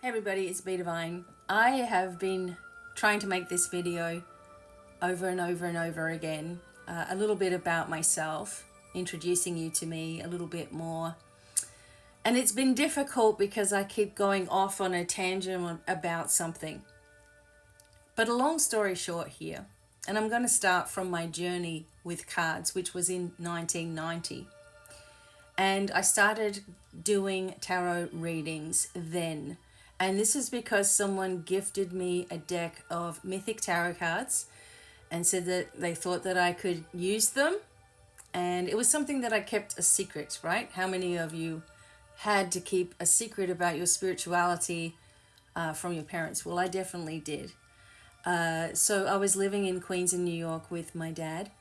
Hey everybody, it's Be Divine. I have been trying to make this video over and over and over again, a little bit about myself, introducing you to me a little bit more. And it's been difficult because I keep going off on a tangent about something. But a long story short here, and I'm going to start from my journey with cards, which was in 1990. And I started doing tarot readings then. And this is because someone gifted me a deck of Mythic tarot cards and said that they thought that I could use them. And it was something that I kept a secret, right? How many of you had to keep a secret about your spirituality from your parents? Well, I definitely did. So I was living in Queens in New York with my dad.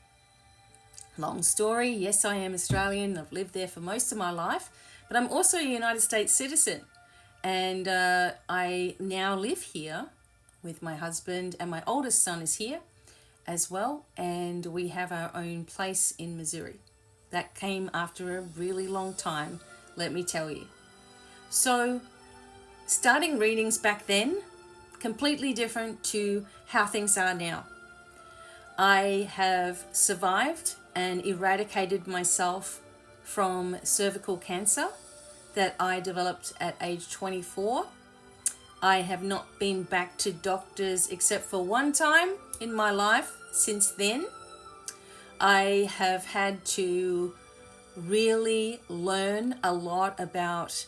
Long story, yes, I am Australian. I've lived there for most of my life, but I'm also a United States citizen. And I now live here with my husband, and my oldest son is here as well. And we have our own place in Missouri. That came after a really long time, let me tell you. So starting readings back then, completely different to how things are now. I have survived and eradicated myself from cervical cancer that I developed at age 24. I have not been back to doctors except for one time in my life since then. I have had to really learn a lot about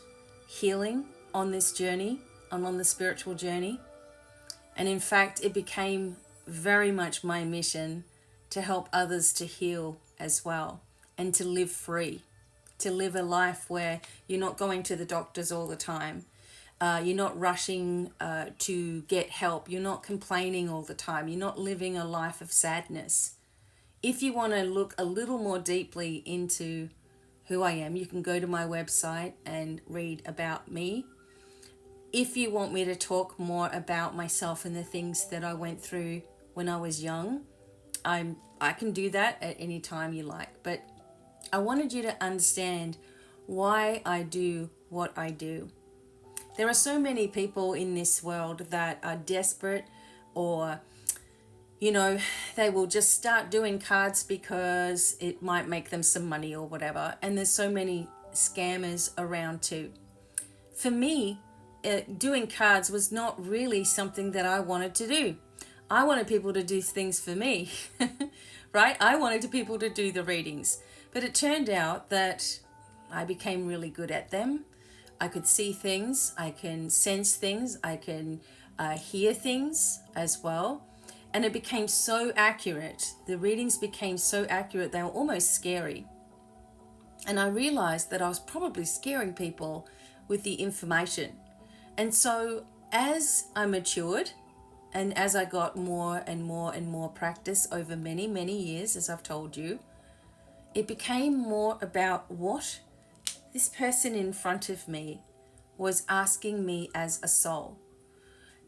healing on this journey, on the spiritual journey. And in fact, it became very much my mission to help others to heal as well and to live free. To live a life where you're not going to the doctors all the time. You're not rushing to get help. You're not complaining all the time. You're not living a life of sadness. If you want to look a little more deeply into who I am, you can go to my website and read about me. If you want me to talk more about myself and the things that I went through when I was young, I can do that at any time you like. But I wanted you to understand why I do what I do. There are so many people in this world that are desperate, or, they will just start doing cards because it might make them some money or whatever. And there's so many scammers around too. For me, doing cards was not really something that I wanted to do. I wanted people to do things for me, right? I wanted people to do the readings. But it turned out that I became really good at them. I could see things, I can sense things, I can hear things as well. And it became so accurate. The readings became so accurate, they were almost scary. And I realized that I was probably scaring people with the information. And so as I matured, and as I got more and more and more practice over many, many years, as I've told you, it became more about what this person in front of me was asking me as a soul.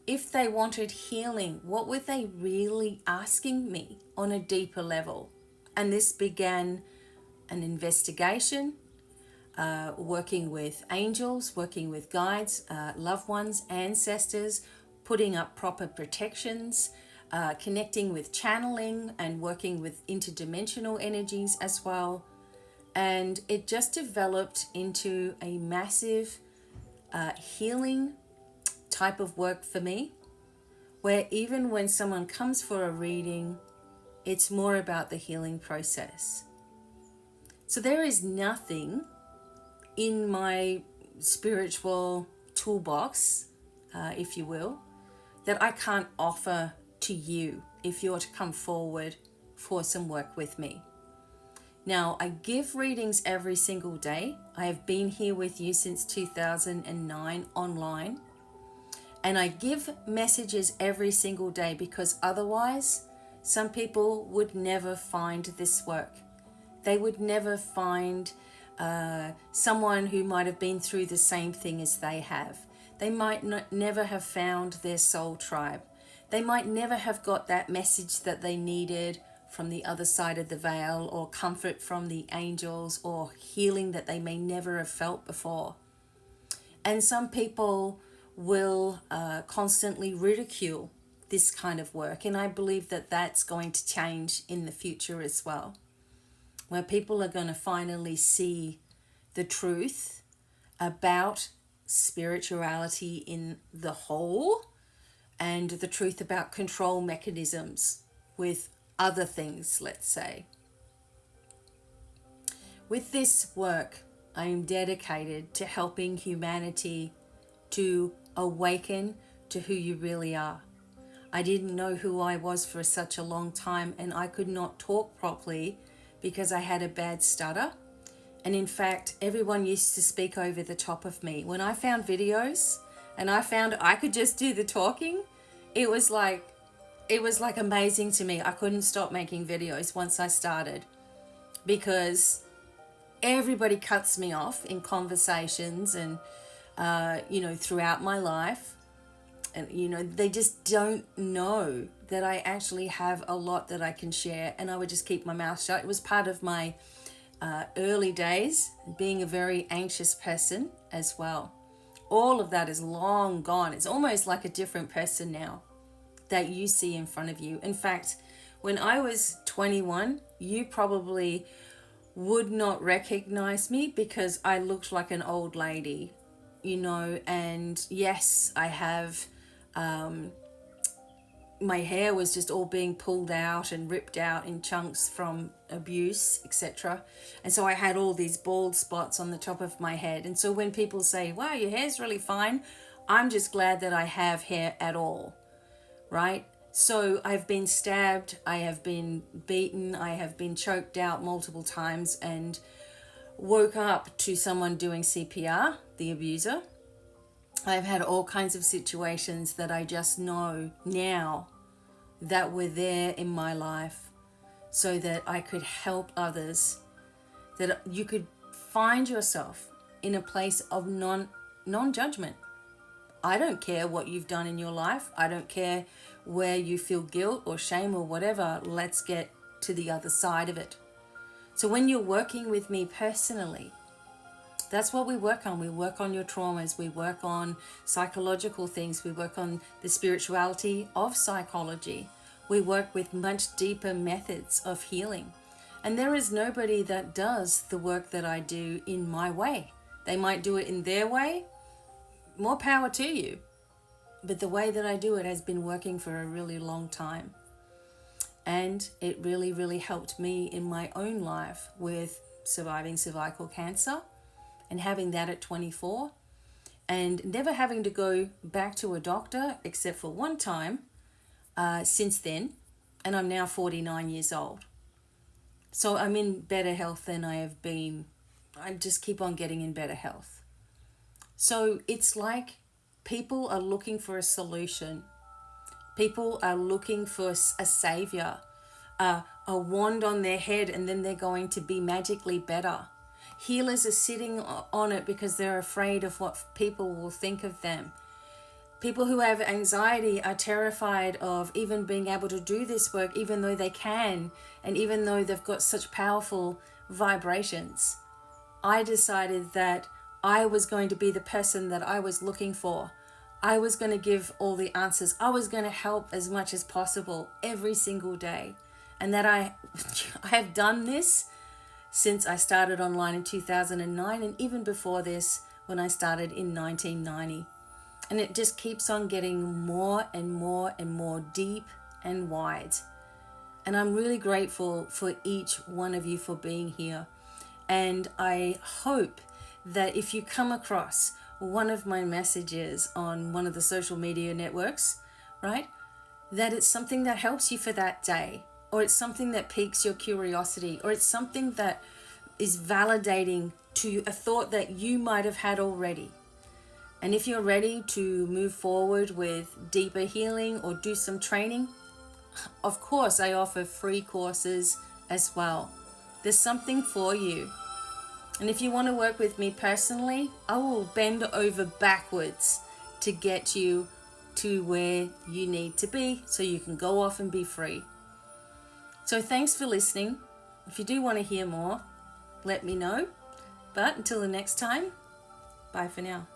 If they wanted healing, what were they really asking me on a deeper level? And this began an investigation, working with angels, working with guides, loved ones, ancestors, putting up proper protections, connecting with channeling and working with interdimensional energies as well. And it just developed into a massive healing type of work for me, where even when someone comes for a reading, it's more about the healing process. So there is nothing in my spiritual toolbox, if you will, that I can't offer to you if you're to come forward for some work with me. Now, I give readings every single day. I have been here with you since 2009 online. And I give messages every single day because otherwise, some people would never find this work. They would never find someone who might have been through the same thing as they have. They might never have found their soul tribe. They might never have got that message that they needed from the other side of the veil, or comfort from the angels, or healing that they may never have felt before. And some people will constantly ridicule this kind of work. And I believe that that's going to change in the future as well, where people are going to finally see the truth about spirituality in the whole, and the truth about control mechanisms with other things, let's say. With this work, I am dedicated to helping humanity to awaken to who you really are. I didn't know who I was for such a long time, and I could not talk properly because I had a bad stutter. And in fact, everyone used to speak over the top of me. When I found videos and I found I could just do the talking, it was like amazing to me. I couldn't stop making videos once I started, because everybody cuts me off in conversations and throughout my life. And they just don't know that I actually have a lot that I can share, and I would just keep my mouth shut. It was part of my early days, being a very anxious person as well. All of that is long gone. It's almost like a different person now that you see in front of you. In fact, when I was 21, you probably would not recognize me because I looked like an old lady, and yes, I have, my hair was just all being pulled out and ripped out in chunks from abuse, etc. And so I had all these bald spots on the top of my head. And so when people say, wow, your hair's really fine, I'm just glad that I have hair at all, right? So I've been stabbed, I have been beaten, I have been choked out multiple times, and woke up to someone doing CPR, the abuser. I've had all kinds of situations that I just know now that were there in my life so that I could help others, that you could find yourself in a place of non-judgment. I don't care what you've done in your life. I don't care where you feel guilt or shame or whatever. Let's get to the other side of it. So when you're working with me personally, that's what we work on. We work on your traumas. We work on psychological things. We work on the spirituality of psychology. We work with much deeper methods of healing. And there is nobody that does the work that I do in my way. They might do it in their way. More power to you. But the way that I do it has been working for a really long time. And it really, really helped me in my own life with surviving cervical cancer and having that at 24, and never having to go back to a doctor except for one time since then. And I'm now 49 years old. So I'm in better health than I have been. I just keep on getting in better health. So it's like people are looking for a solution. People are looking for a savior, a wand on their head, and then they're going to be magically better. Healers are sitting on it because they're afraid of what people will think of them. People who have anxiety are terrified of even being able to do this work, even though they can, and even though they've got such powerful vibrations. I decided that I was going to be the person that I was looking for. I was going to give all the answers. I was going to help as much as possible every single day. And that I have done this since I started online in 2009, and even before this when I started in 1990. And it just keeps on getting more and more and more deep and wide. And I'm really grateful for each one of you for being here. And I hope that if you come across one of my messages on one of the social media networks, right, that it's something that helps you for that day, or it's something that piques your curiosity, or it's something that is validating to a thought that you might have had already. And if you're ready to move forward with deeper healing or do some training, of course I offer free courses as well. There's something for you. And if you want to work with me personally, I will bend over backwards to get you to where you need to be so you can go off and be free. So thanks for listening. If you do want to hear more, let me know. But until the next time, bye for now.